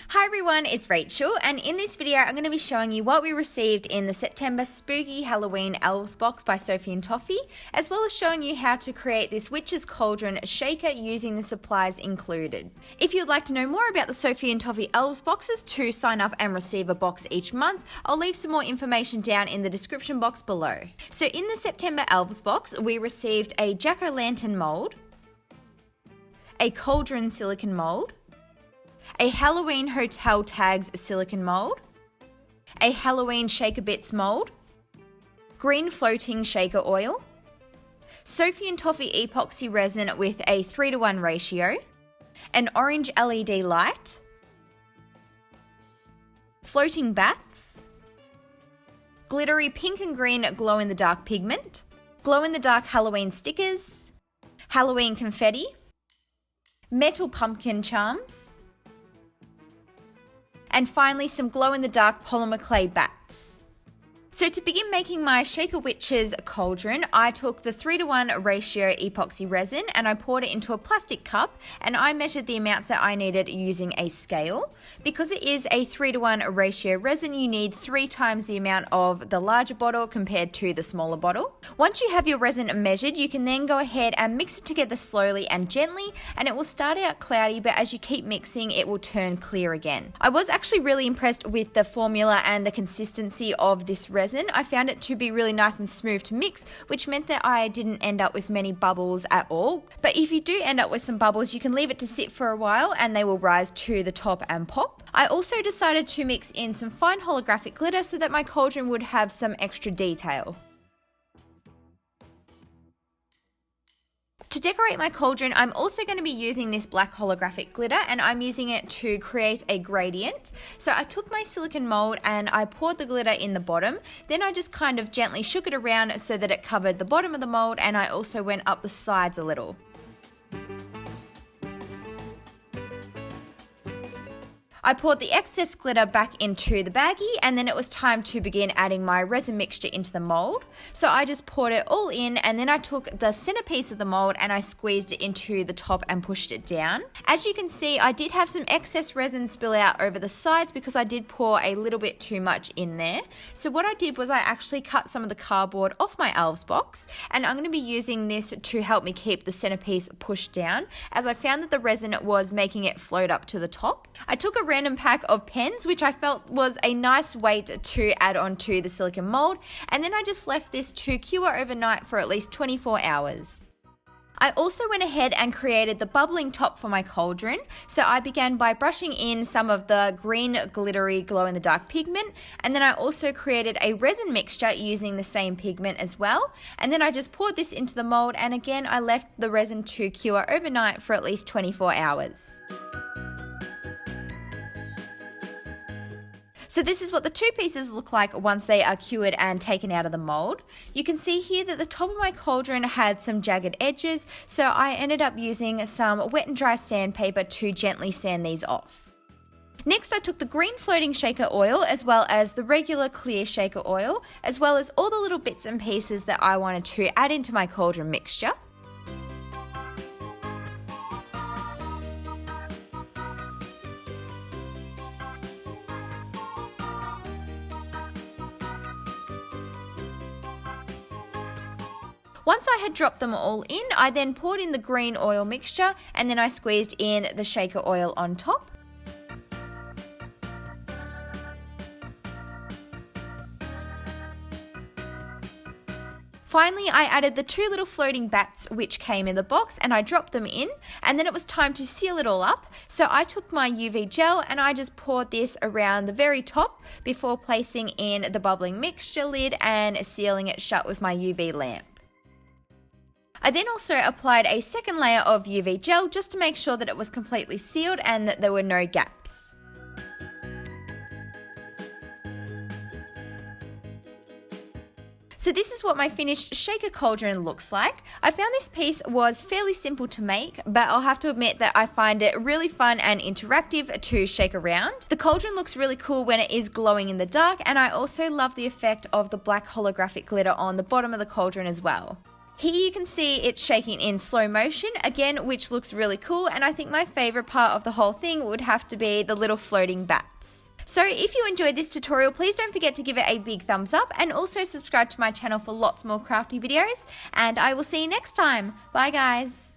Hi everyone, it's Rachel, and in this video I'm going to be showing you what we received in the September Spooky Halloween Elves Box by Sophie and Toffee, as well as showing you how to create this Witch's Cauldron shaker using the supplies included. If you'd like to know more about the Sophie and Toffee Elves boxes to sign up and receive a box each month, I'll leave some more information down in the description box below. So in the September Elves box, we received a jack-o'-lantern mold, a cauldron silicone mold, a Halloween Hotel Tags silicone mold, a Halloween Shaker Bits mold, green floating shaker oil, Sophie and Toffee epoxy resin with a 3:1 ratio, an orange LED light, floating bats, glittery pink and green glow-in-the-dark pigment, glow-in-the-dark Halloween stickers, Halloween confetti, metal pumpkin charms, and finally some glow-in-the-dark polymer clay bats. So to begin making my Shaker Witch's Cauldron, I took the 3:1 ratio epoxy resin and I poured it into a plastic cup, and I measured the amounts that I needed using a scale. Because it is a 3:1 ratio resin, you need 3 times the amount of the larger bottle compared to the smaller bottle. Once you have your resin measured, you can then go ahead and mix it together slowly and gently, and it will start out cloudy, but as you keep mixing, it will turn clear again. I was actually really impressed with the formula and the consistency of this resin. I found it to be really nice and smooth to mix, which meant that I didn't end up with many bubbles at all. But if you do end up with some bubbles, you can leave it to sit for a while and they will rise to the top and pop. I also decided to mix in some fine holographic glitter so that my cauldron would have some extra detail. To decorate my cauldron, I'm also going to be using this black holographic glitter, and I'm using it to create a gradient. So I took my silicone mold and I poured the glitter in the bottom, then I just kind of gently shook it around so that it covered the bottom of the mold, and I also went up the sides a little. I poured the excess glitter back into the baggie, and then it was time to begin adding my resin mixture into the mold. So I just poured it all in, and then I took the centerpiece of the mold and I squeezed it into the top and pushed it down. As you can see, I did have some excess resin spill out over the sides because I did pour a little bit too much in there. So what I did was I actually cut some of the cardboard off my Elves box, and I'm going to be using this to help me keep the centerpiece pushed down, as I found that the resin was making it float up to the top. I took a random pack of pens, which I felt was a nice weight to add onto the silicone mold, and then I just left this to cure overnight for at least 24 hours. I also went ahead and created the bubbling top for my cauldron, so I began by brushing in some of the green glittery glow-in-the-dark pigment, and then I also created a resin mixture using the same pigment as well, and then I just poured this into the mold, and again I left the resin to cure overnight for at least 24 hours. So this is what the two pieces look like once they are cured and taken out of the mold. You can see here that the top of my cauldron had some jagged edges, so I ended up using some wet and dry sandpaper to gently sand these off. Next, I took the green floating shaker oil as well as the regular clear shaker oil, as well as all the little bits and pieces that I wanted to add into my cauldron mixture. Once I had dropped them all in, I then poured in the green oil mixture, and then I squeezed in the shaker oil on top. Finally, I added the 2 little floating bats which came in the box, and I dropped them in, and then it was time to seal it all up. So I took my UV gel and I just poured this around the very top before placing in the bubbling mixture lid and sealing it shut with my UV lamp. I then also applied a second layer of UV gel just to make sure that it was completely sealed and that there were no gaps. So this is what my finished shaker cauldron looks like. I found this piece was fairly simple to make, but I'll have to admit that I find it really fun and interactive to shake around. The cauldron looks really cool when it is glowing in the dark, and I also love the effect of the black holographic glitter on the bottom of the cauldron as well. Here you can see it shaking in slow motion, again, which looks really cool, and I think my favorite part of the whole thing would have to be the little floating bats. So if you enjoyed this tutorial, please don't forget to give it a big thumbs up and also subscribe to my channel for lots more crafty videos, and I will see you next time. Bye guys!